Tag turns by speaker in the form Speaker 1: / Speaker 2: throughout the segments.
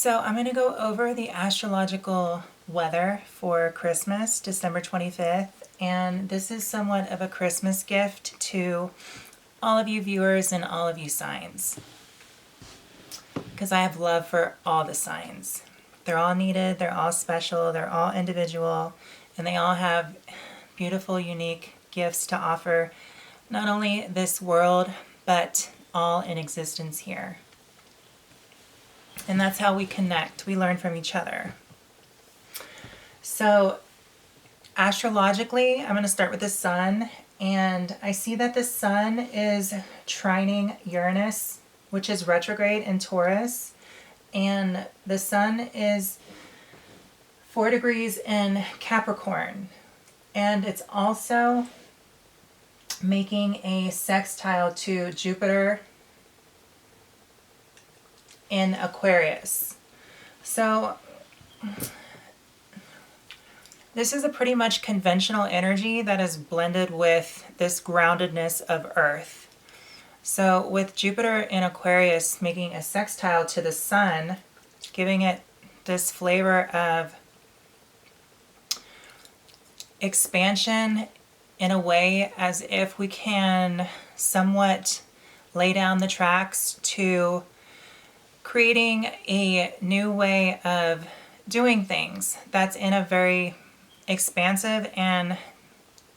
Speaker 1: So I'm going to go over the astrological weather for Christmas, December 25th, and this is somewhat of a Christmas gift to all of you viewers and all of you signs, because I have love for all the signs. They're all needed, they're all special, they're all individual, and they all have beautiful, unique gifts to offer, not only this world, but all in existence here. And that's how we connect. We learn from each other. So astrologically, I'm going to start with the sun. And I see that the sun is trining Uranus, which is retrograde in Taurus. And the sun is 4 degrees in Capricorn. And it's also making a sextile to Jupiter in Aquarius. So this is a pretty much conventional energy that is blended with this groundedness of Earth. So with Jupiter in Aquarius making a sextile to the sun, giving it this flavor of expansion in a way as if we can somewhat lay down the tracks to creating a new way of doing things that's in a very expansive and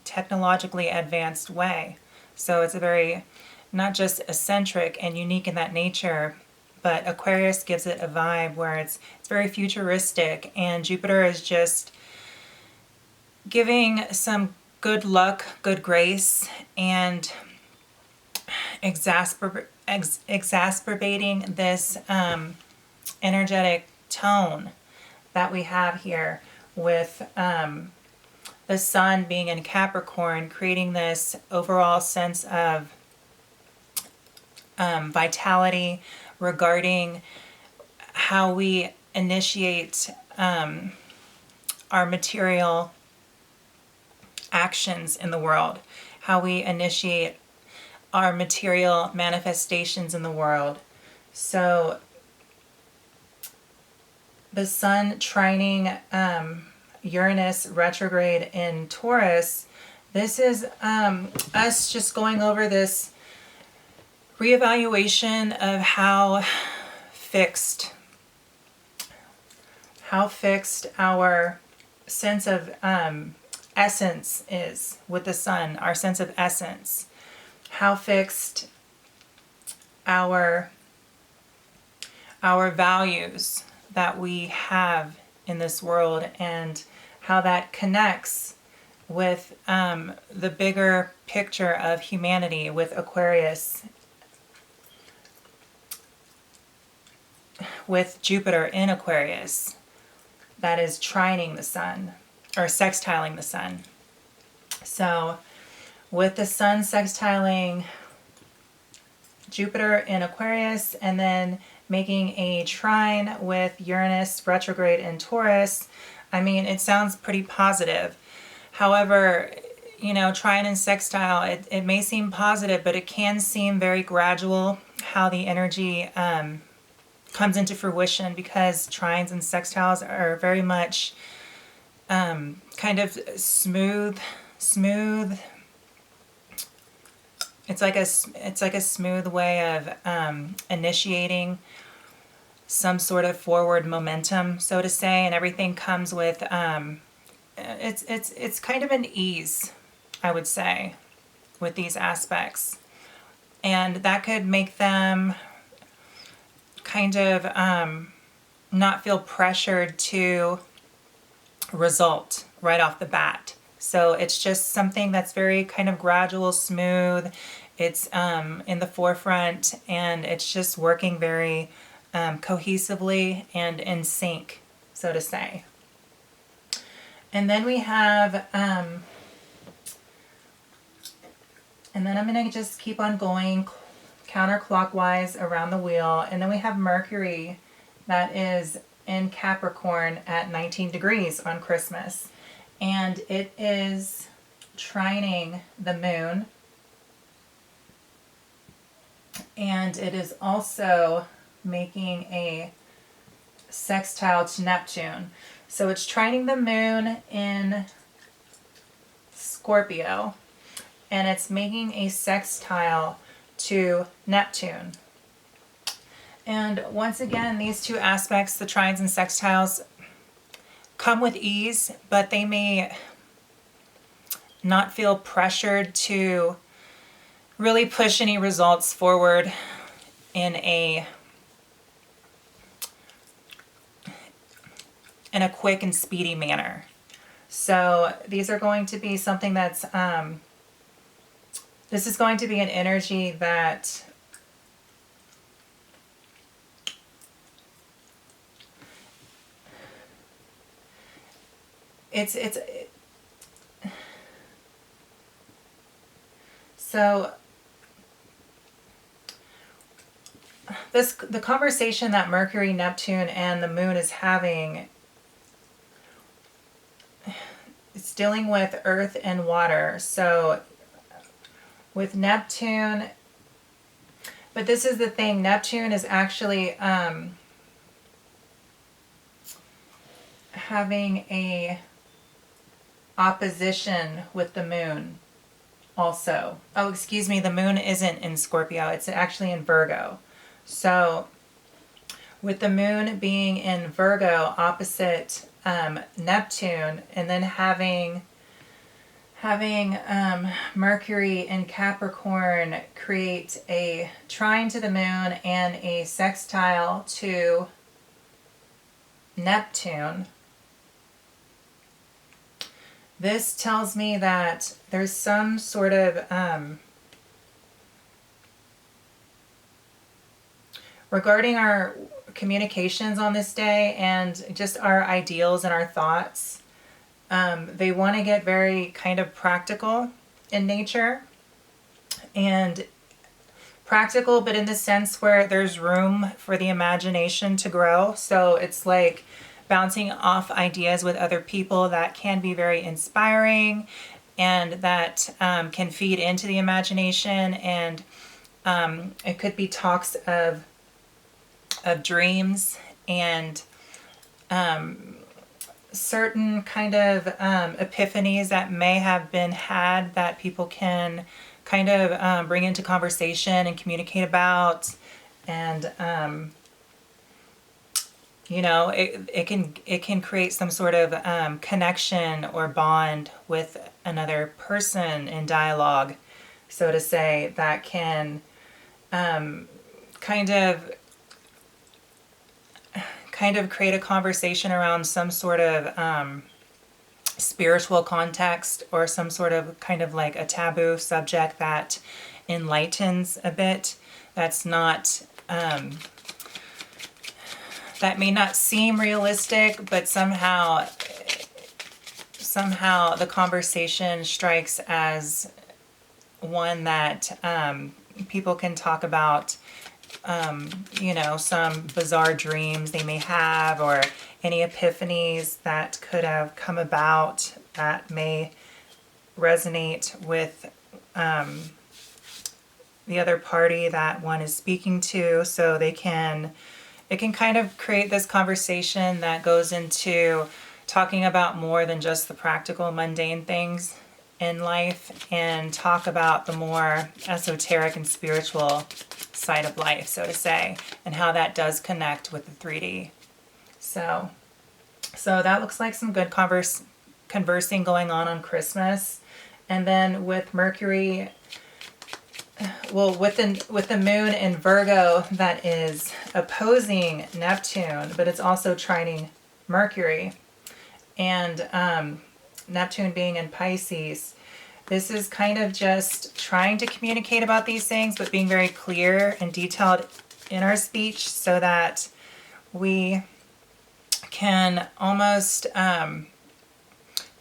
Speaker 1: technologically advanced way. So it's a very, not just eccentric and unique in that nature, but Aquarius gives it a vibe where it's very futuristic, and Jupiter is just giving some good luck, good grace, and exacerbating this energetic tone that we have here with the sun being in Capricorn, creating this overall sense of vitality regarding how we initiate our material actions in the world, how we initiate our material manifestations in the world. So the sun trining Uranus retrograde in Taurus, this is us just going over this reevaluation of how fixed our sense of essence is with the sun, our sense of essence, how fixed our values that we have in this world, and how that connects with the bigger picture of humanity with Aquarius, with Jupiter in Aquarius that is trining the sun, or sextiling the sun. So with the sun sextiling Jupiter in Aquarius and then making a trine with Uranus retrograde in Taurus, I mean, it sounds pretty positive. However, you know, trine and sextile, it may seem positive, but it can seem very gradual how the energy comes into fruition, because trines and sextiles are very much kind of smooth. It's like a smooth way of initiating some sort of forward momentum, so to say, and everything comes with it's kind of an ease, I would say, with these aspects, and that could make them kind of not feel pressured to result right off the bat. So it's just something that's very kind of gradual, smooth. It's in the forefront, and it's just working very cohesively and in sync, so to say. And then we have, and then I'm going to just keep on going counterclockwise around the wheel. And then we have Mercury that is in Capricorn at 19 degrees on Christmas. And it is trining the moon. And it is also making a sextile to Neptune. So it's trining the moon in Scorpio, and it's making a sextile to Neptune. And once again, these two aspects, the trines and sextiles, come with ease, but they may not feel pressured to really push any results forward in a quick and speedy manner. So these are going to be something that's, this is going to be an energy that so the conversation that Mercury, Neptune, and the moon is having, it's dealing with earth and water. So with Neptune, but this is the thing, Neptune is actually having a opposition with the moon also. Oh, excuse me, the moon isn't in Scorpio, it's actually in Virgo. So with the moon being in Virgo opposite Neptune, and then having Mercury in Capricorn create a trine to the moon and a sextile to Neptune, this tells me that there's some sort of regarding our communications on this day and just our ideals and our thoughts, they want to get very kind of practical in nature, and practical but in the sense where there's room for the imagination to grow. So it's like bouncing off ideas with other people that can be very inspiring and that can feed into the imagination, and it could be talks of dreams and certain kind of epiphanies that may have been had that people can kind of bring into conversation and communicate about, and you know, it can create some sort of connection or bond with another person in dialogue, so to say, that can kind of create a conversation around some sort of spiritual context, or some sort of kind of like a taboo subject that enlightens a bit, that's not that may not seem realistic, but somehow the conversation strikes as one that people can talk about, you know, some bizarre dreams they may have, or any epiphanies that could have come about that may resonate with the other party that one is speaking to. So it can kind of create this conversation that goes into talking about more than just the practical, mundane things in life, and talk about the more esoteric and spiritual side of life, so to say, and how that does connect with the 3D. So that looks like some good conversing going on Christmas. And then with Mercury, well, with the moon in Virgo, that is opposing Neptune, but it's also trining Mercury, and Neptune being in Pisces. This is kind of just trying to communicate about these things, but being very clear and detailed in our speech, so that we can almost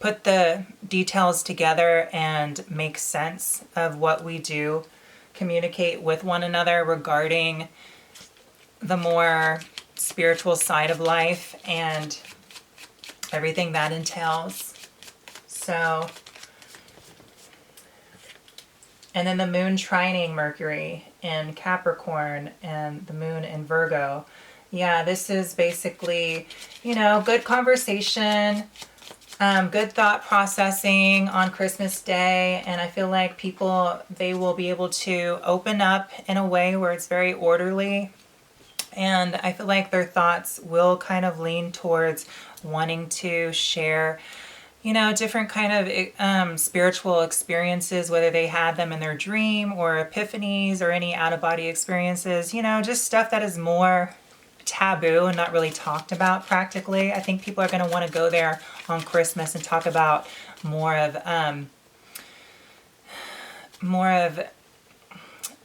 Speaker 1: put the details together and make sense of what we do communicate with one another regarding the more spiritual side of life and everything that entails. So, and then the moon trining Mercury in Capricorn and the moon in Virgo. Yeah, this is basically, good conversation, good thought processing on Christmas Day. And I feel like people, they will be able to open up in a way where it's very orderly. And I feel like their thoughts will kind of lean towards wanting to share, different kind of spiritual experiences, whether they had them in their dream or epiphanies or any out-of-body experiences, just stuff that is more taboo and not really talked about practically. I think people are going to want to go there on Christmas and talk about more of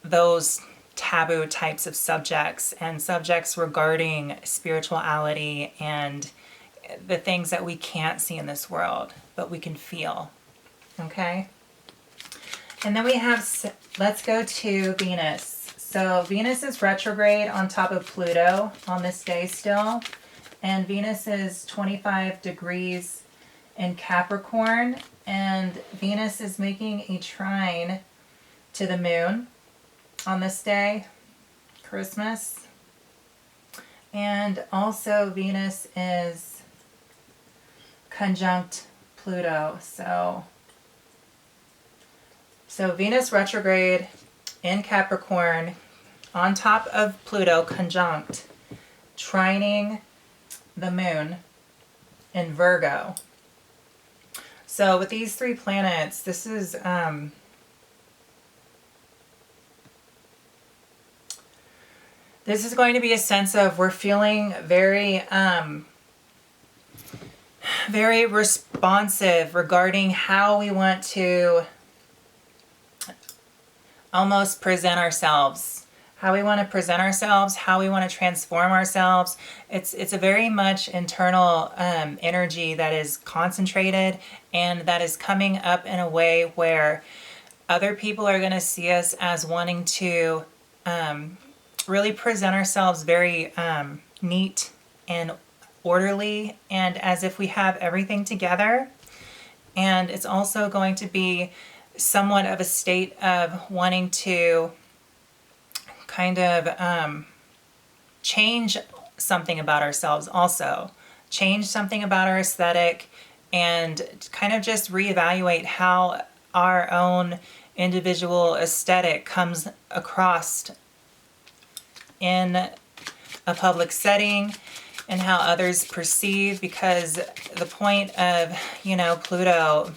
Speaker 1: those taboo types of subjects and subjects regarding spirituality and the things that we can't see in this world, but we can feel. Okay? And then we have, let's go to Venus. So Venus is retrograde on top of Pluto on this day still. And Venus is 25 degrees in Capricorn. And Venus is making a trine to the moon on this day, Christmas. And also Venus is conjunct Pluto. So Venus retrograde in Capricorn on top of Pluto conjunct, trining the moon in Virgo. So with these three planets, this is going to be a sense of we're feeling very very responsive regarding how we want to almost present ourselves, how we want to present ourselves, how we want to transform ourselves. It's a very much internal energy that is concentrated and that is coming up in a way where other people are going to see us as wanting to really present ourselves very neat and orderly and as if we have everything together. And it's also going to be somewhat of a state of wanting to kind of change something about ourselves also. Change something about our aesthetic and kind of just reevaluate how our own individual aesthetic comes across in a public setting and how others perceive, because the point of, Pluto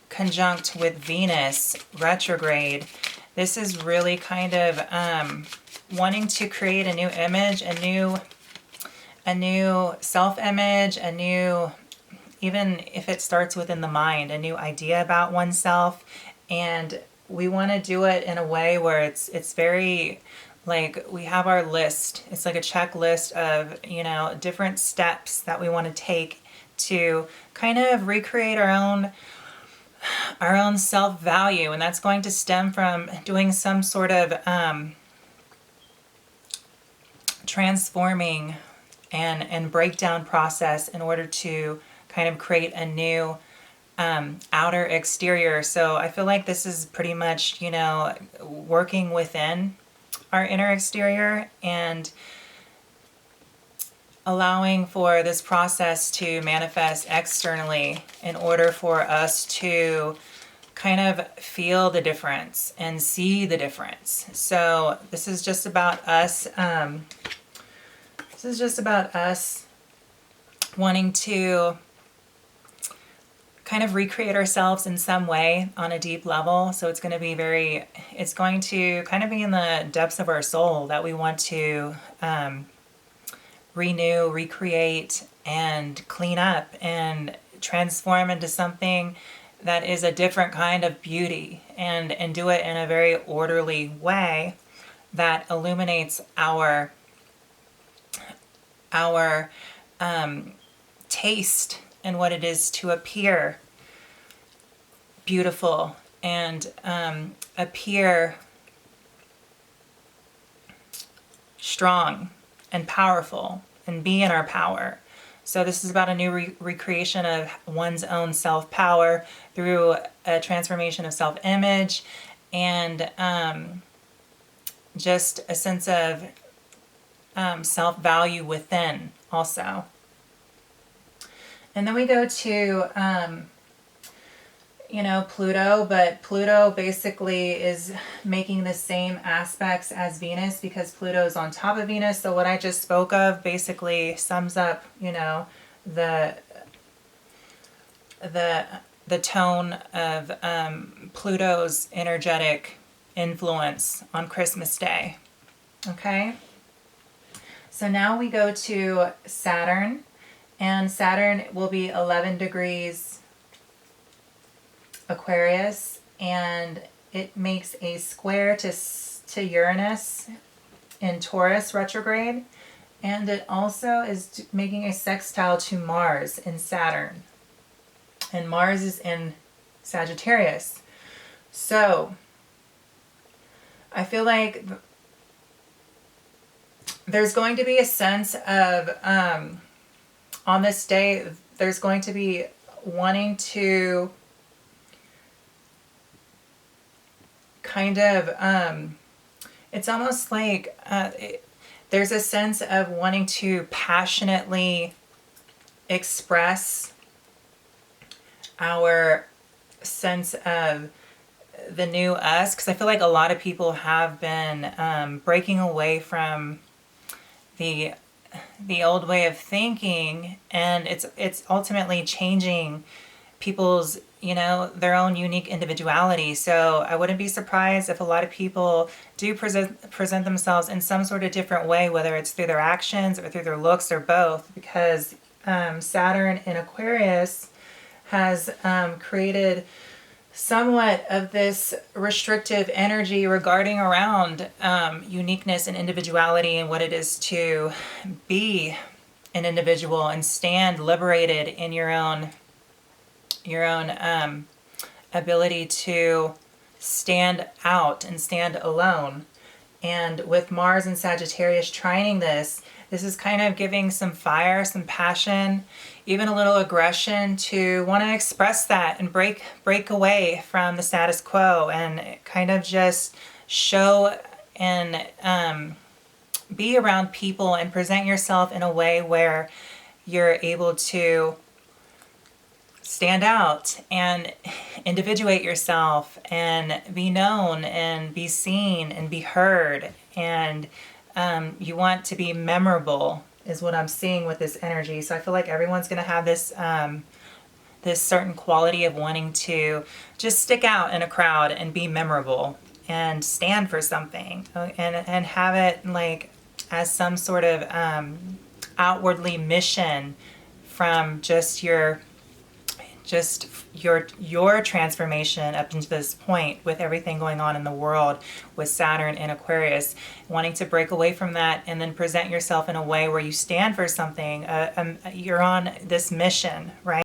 Speaker 1: conjunct with Venus retrograde, this is really kind of wanting to create a new image, a new self-image, a new, even if it starts within the mind, a new idea about oneself. And we want to do it in a way where it's very like we have our list. It's like a checklist of, different steps that we want to take to kind of recreate our own self-value. And that's going to stem from doing some sort of transforming and breakdown process in order to kind of create a new outer exterior. So I feel like this is pretty much, working within our inner exterior and allowing for this process to manifest externally in order for us to kind of feel the difference and see the difference. So this is just about us. This is just about us wanting to kind of recreate ourselves in some way on a deep level. So it's going to be it's going to kind of be in the depths of our soul that we want to renew, recreate, and clean up and transform into something that is a different kind of beauty, and do it in a very orderly way that illuminates our taste and what it is to appear beautiful and appear strong and powerful and be in our power. So this is about a new recreation of one's own self-power through a transformation of self-image and just a sense of self-value within also. And then we go to, Pluto, but Pluto basically is making the same aspects as Venus because Pluto is on top of Venus. So what I just spoke of basically sums up, the tone of Pluto's energetic influence on Christmas Day. Okay? So now we go to Saturn, and Saturn will be 11 degrees Aquarius, and it makes a square to Uranus in Taurus retrograde, and it also is making a sextile to Mars in Saturn, and Mars is in Sagittarius. So I feel like there's going to be a sense of on this day there's going to be wanting to kind of it's almost like there's a sense of wanting to passionately express our sense of the new us, because I feel like a lot of people have been breaking away from the old way of thinking, and it's ultimately changing people's their own unique individuality. So I wouldn't be surprised if a lot of people do present themselves in some sort of different way, whether it's through their actions or through their looks or both, because Saturn in Aquarius has created somewhat of this restrictive energy regarding around uniqueness and individuality and what it is to be an individual and stand liberated in your own ability to stand out and stand alone. And with Mars and Sagittarius trining this is kind of giving some fire, some passion, even a little aggression to want to express that and break away from the status quo and kind of just show and be around people and present yourself in a way where you're able to stand out and individuate yourself and be known and be seen and be heard. And you want to be memorable is what I'm seeing with this energy. So I feel like everyone's going to have this this certain quality of wanting to just stick out in a crowd and be memorable and stand for something and have it like as some sort of outwardly mission from just your transformation up into this point with everything going on in the world with Saturn in Aquarius, wanting to break away from that and then present yourself in a way where you stand for something. You're on this mission, right?